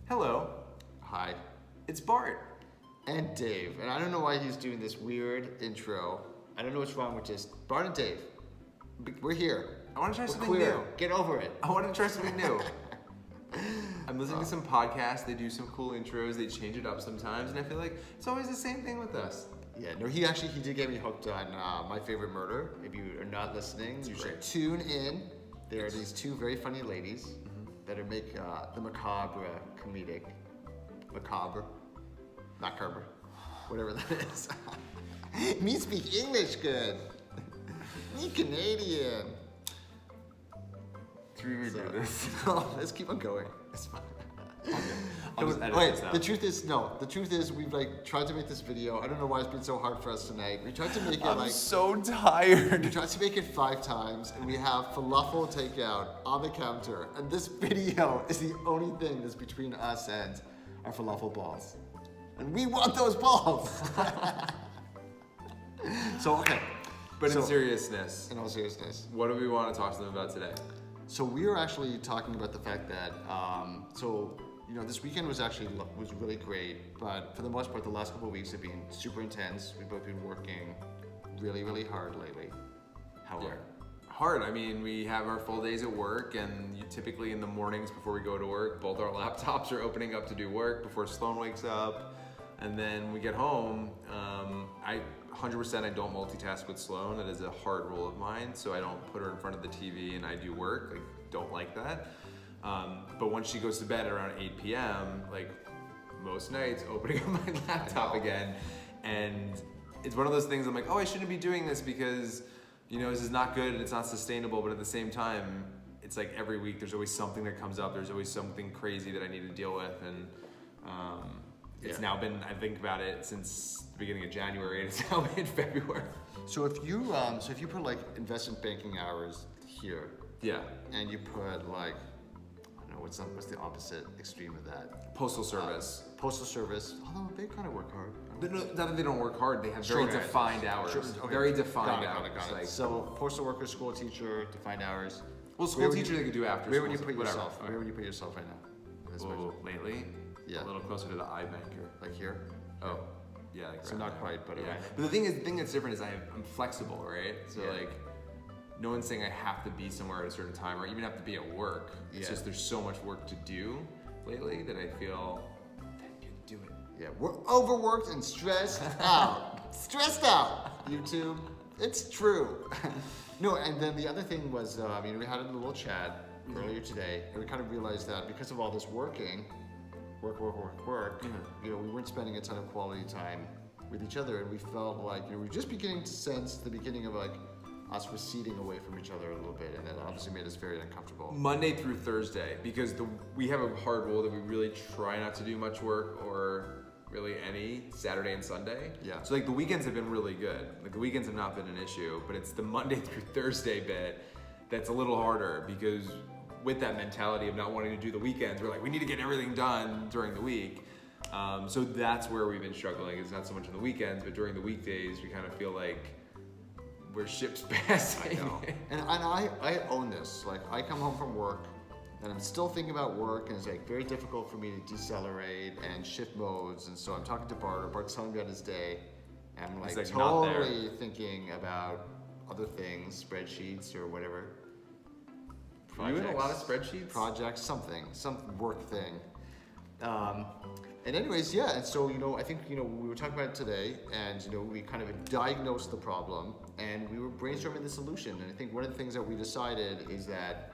Hello, Hi. it's Bart. And Dave. And I don't know why he's doing this weird intro. I don't know what's wrong with just Bart and Dave. We're here. I want to try We're something queer. new. Get over it. I want to try something new. I'm listening to some podcasts, they do some cool intros, they change it up sometimes, and I feel like it's always the same thing with us. Yeah, no, he did get me hooked on My Favorite Murder. If you are not listening, you should tune in. There are these two very funny ladies that make the macabre comedic. Macabre. Whatever that is. Me speak English good. Me Canadian. Should we redo this? No, let's keep on going. It's fine. Okay. I'll just edit this out. The truth is we've tried to make this video. I don't know why it's been so hard for us tonight. We tried to make it I'm so tired. we tried to make it 5 times, and we have falafel takeout on the counter. And this video is the only thing that's between us and our falafel balls. And we want those balls. So okay. But in seriousness, in all seriousness, what do we want to talk to them about today? so we are actually talking about the fact that this weekend was really great, but for the most part, the last couple of weeks have been super intense. We've both been working really, really hard lately. However, Hard. I mean, we have our full days at work, and typically in the mornings before we go to work, both our laptops are opening up to do work before Sloan wakes up, and then we get home. I 100% I don't multitask with Sloan. That is a hard rule of mine. So I don't put her in front of the TV and I do work. I don't like that. But once she goes to bed around 8 p.m., like most nights, opening up my laptop again, and it's one of those things I'm like, oh, I shouldn't be doing this because this is not good and it's not sustainable. But at the same time, it's like every week there's always something that comes up. There's always something crazy that I need to deal with, and it's now been, I think about it since the beginning of January, and it's now mid-February. so if you put like investment banking hours here, Yeah. and you put I don't know what's the opposite extreme of that? Postal service. Postal service. Although they kind of work hard. Not that they don't work hard, they have very Short hours. defined hours. Okay. Very defined Got hours. it. Like, So postal worker, school teacher, defined hours. well, school teacher they could do after Where school. would you put whatever. yourself? Where would you put yourself right now? This Oh, lately? Yeah. A little closer to the iBanker. Like here? Oh, yeah. Like So right not there. quite, but Yeah. around. But the thing that's different is I'm flexible, right? So Yeah. like, no one's saying I have to be somewhere at a certain time or even have to be at work. It's Yeah. just there's so much work to do lately that I feel I can do it. Yeah, we're overworked and stressed out. Stressed out, YouTube. It's true. No, and then the other thing was, we had a little chat earlier today, and we kind of realized that because of all this work, we weren't spending a ton of quality time with each other, and we felt like we were just beginning to sense the beginning of us receding away from each other a little bit, and that obviously made us very uncomfortable. Monday through Thursday, because we have a hard rule that we really try not to do much work or really any Saturday and Sunday. Yeah. So like the weekends have been really good. Like the weekends have not been an issue, but it's the Monday through Thursday bit that's a little harder because with that mentality of not wanting to do the weekends, we're like, we need to get everything done during the week. So that's where we've been struggling. It's not so much on the weekends, but during the weekdays, we kind of feel like we're ships passing. I know. And I own this. Like, I come home from work, and I'm still thinking about work, and it's very difficult for me to decelerate and shift modes. And so I'm talking to Bart, or Bart's telling me about his day, and I'm It's not there. totally thinking about other things, spreadsheets or whatever. Are you in a lot of spreadsheets? Projects, some work thing. And anyways, yeah, and so, I think, we were talking about it today, and, we kind of diagnosed the problem, and we were brainstorming the solution. And I think one of the things that we decided is that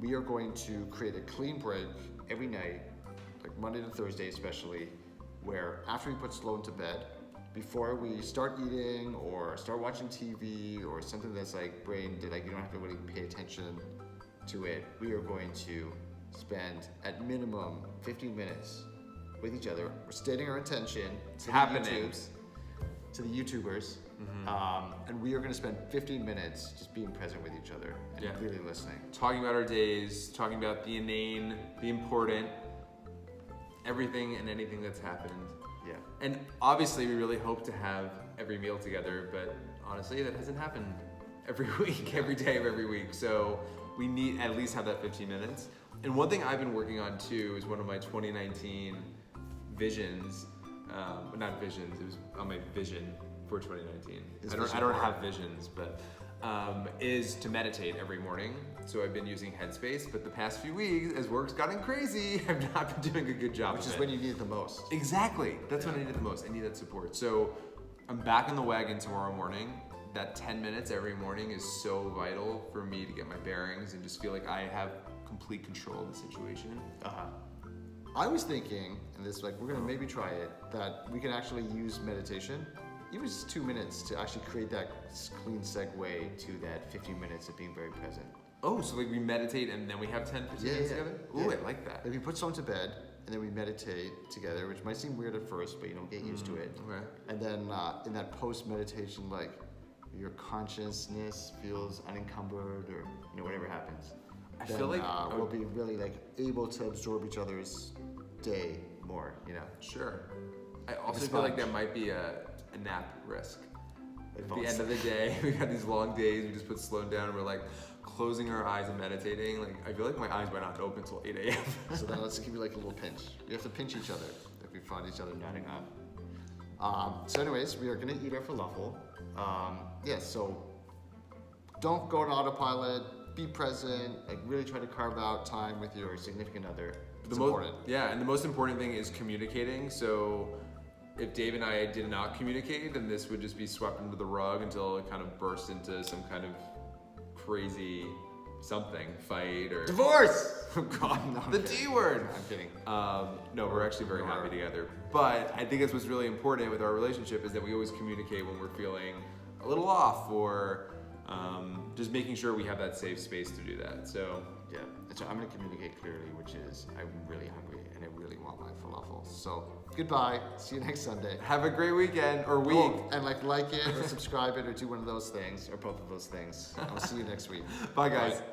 we are going to create a clean break every night, like Monday to Thursday especially, where after we put Sloan to bed, before we start eating or start watching TV or something that's brain dead, you don't have to really pay attention to it, we are going to spend at minimum 15 minutes with each other. We're stating our intention to the YouTubers, and we are going to spend 15 minutes just being present with each other and really listening. Talking about our days, talking about the inane, the important, everything and anything that's happened. Yeah. And obviously we really hope to have every meal together, but honestly that hasn't happened every week, every day of every week. So we need at least have that 15 minutes. And one thing I've been working on too is one of my 2019 visions. Not visions. It was on my vision for 2019. I don't have visions, but is to meditate every morning. So I've been using Headspace, but the past few weeks, as work's gotten crazy, I've not been doing a good job. Which is when you need it the most. Exactly. That's when I need it the most. I need that support. So I'm back in the wagon tomorrow morning. That 10 minutes every morning is so vital for me to get my bearings and just feel like I have complete control of the situation. I was thinking, and this like we're gonna maybe try it, that we can actually use meditation, even just 2 minutes, to actually create that clean segue to that 15 minutes of being very present. Oh, so like we meditate and then we have 10 minutes together? Ooh, I like that. Like we put someone to bed and then we meditate together, which might seem weird at first, but you know, get used to it. Okay. And then in that post-meditation, like your consciousness feels unencumbered, or you know, whatever happens. I feel like we'll be really like able to absorb each other's day more, you know. Sure. I also feel like that might be a nap risk. At the end of the day, we got these long days, we just put Sloan down and we're like closing our eyes and meditating. Like I feel like my eyes might not open until 8 a.m. So then let's give you like a little pinch. We have to pinch each other if we find each other nodding up. So anyways, we are gonna eat our falafel. So don't go on autopilot, be present, like really try to carve out time with your significant other. It's important. Yeah, and the most important thing is communicating. So if Dave and I did not communicate, then this would just be swept under the rug until it kind of burst into some kind of crazy something, fight or divorce. Oh God, no, the D word. I'm kidding. No, we're actually very happy together. But I think that's what's really important with our relationship is that we always communicate when we're feeling a little off or just making sure we have that safe space to do that. So yeah, and so I'm gonna communicate clearly, which is I'm really hungry and I really want my falafel. So goodbye. See you next Sunday. Have a great weekend or week. Oh, and like it or subscribe it or do one of those things or both of those things. I'll see you next week. Bye guys. Bye.